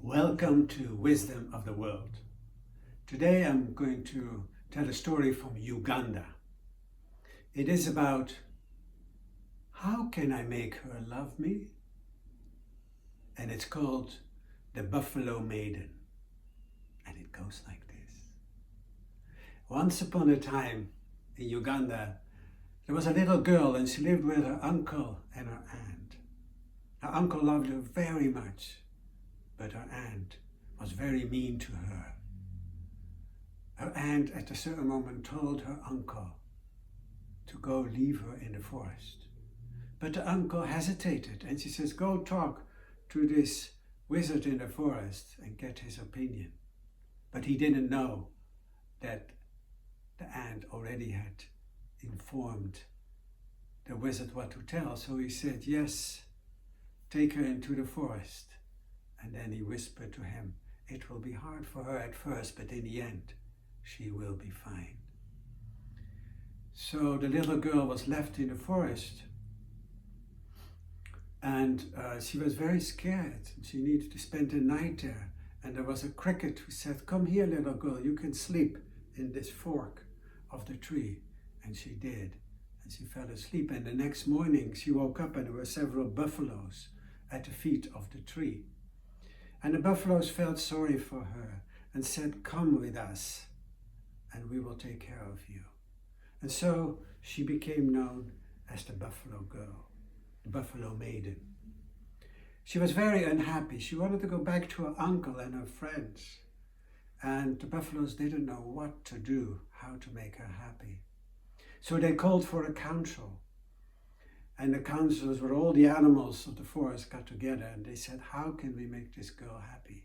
Welcome to Wisdom of the World. Today I'm going to tell a story from Uganda. It is about how can I make her love me? And it's called the Buffalo Maiden. And it goes like this. Once upon a time in Uganda, there was a little girl and she lived with her uncle and her aunt. Her uncle loved her very much, but her aunt was very mean to her. Her aunt at a certain moment told her uncle to go leave her in the forest. But the uncle hesitated and she says, go talk to this wizard in the forest and get his opinion. But he didn't know that the aunt already had informed the wizard what to tell. So he said, yes, take her into the forest. And then he whispered to him, it will be hard for her at first, but in the end, she will be fine. So the little girl was left in the forest and she was very scared. She needed to spend the night there. And there was a cricket who said, come here, little girl, you can sleep in this fork of the tree. And she did. And she fell asleep. And the next morning she woke up and there were several buffaloes at the feet of the tree. And the buffaloes felt sorry for her and said, come with us and we will take care of you. And so she became known as the Buffalo Girl, the Buffalo Maiden. She was very unhappy. She wanted to go back to her uncle and her friends. And the buffaloes didn't know what to do, how to make her happy. So they called for a council. And the councillors, where all the animals of the forest got together, and they said, how can we make this girl happy?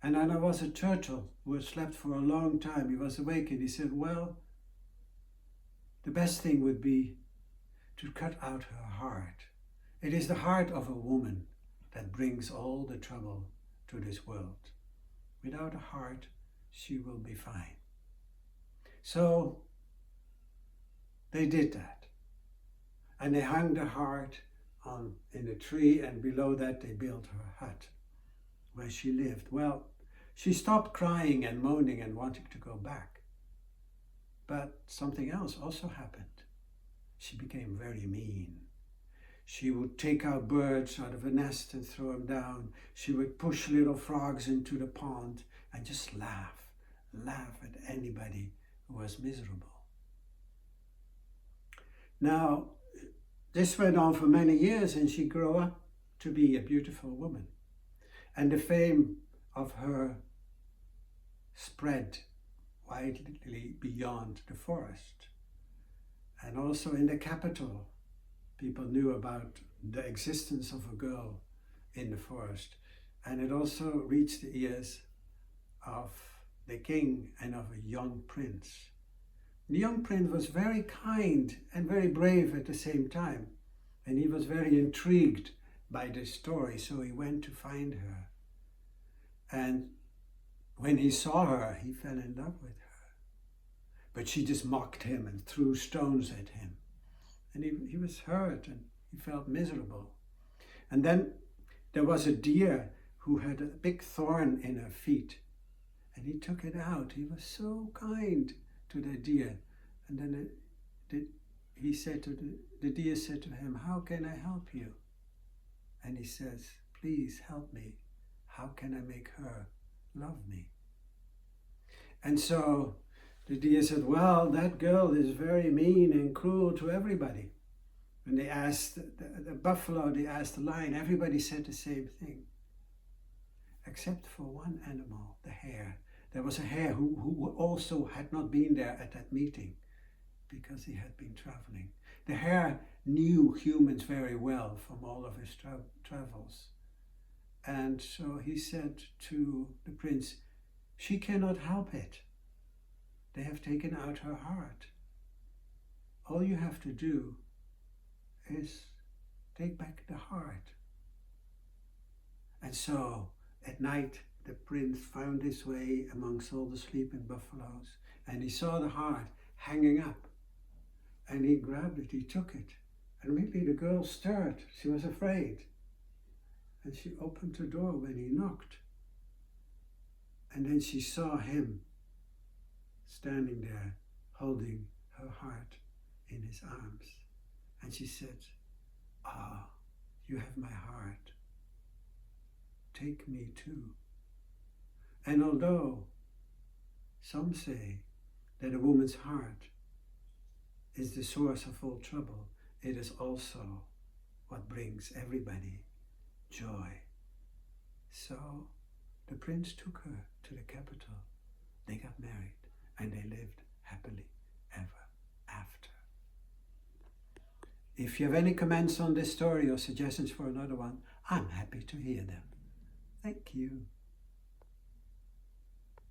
And then there was a turtle who had slept for a long time. He was awake and he said, well, the best thing would be to cut out her heart. It is the heart of a woman that brings all the trouble to this world. Without a heart, she will be fine. So they did that. And they hung the heart in a tree, and below that they built her hut where she lived. Well, she stopped crying and moaning and wanting to go back. But something else also happened. She became very mean. She would take out birds out of a nest and throw them down. She would push little frogs into the pond and just laugh at anybody who was miserable. Now, this went on for many years and she grew up to be a beautiful woman. And the fame of her spread widely beyond the forest. And also in the capital, people knew about the existence of a girl in the forest. And it also reached the ears of the king and of a young prince. The young prince was very kind and very brave at the same time. And he was very intrigued by this story, so he went to find her. And when he saw her, he fell in love with her. But she just mocked him and threw stones at him. And he was hurt and he felt miserable. And then there was a deer who had a big thorn in her feet. And he took it out. He was so kind to the deer. And then the deer said to him, how can I help you? And he says, please help me. How can I make her love me? And so the deer said, well, that girl is very mean and cruel to everybody. When they asked the buffalo, they asked the lion, everybody said the same thing. Except for one animal, the hare. There was a hare who also had not been there at that meeting because he had been traveling. The hare knew humans very well from all of his travels. And so he said to the prince, she cannot help it. They have taken out her heart. All you have to do is take back the heart. And so at night, the prince found his way amongst all the sleeping buffaloes, and he saw the heart hanging up. And he grabbed it, he took it. And immediately the girl stirred. She was afraid. And she opened the door when he knocked. And then she saw him standing there, holding her heart in his arms. And she said, "Ah, you have my heart. Take me too." And although some say that a woman's heart is the source of all trouble, it is also what brings everybody joy. So the prince took her to the capital. They got married and they lived happily ever after. If you have any comments on this story or suggestions for another one, I'm happy to hear them. Thank you.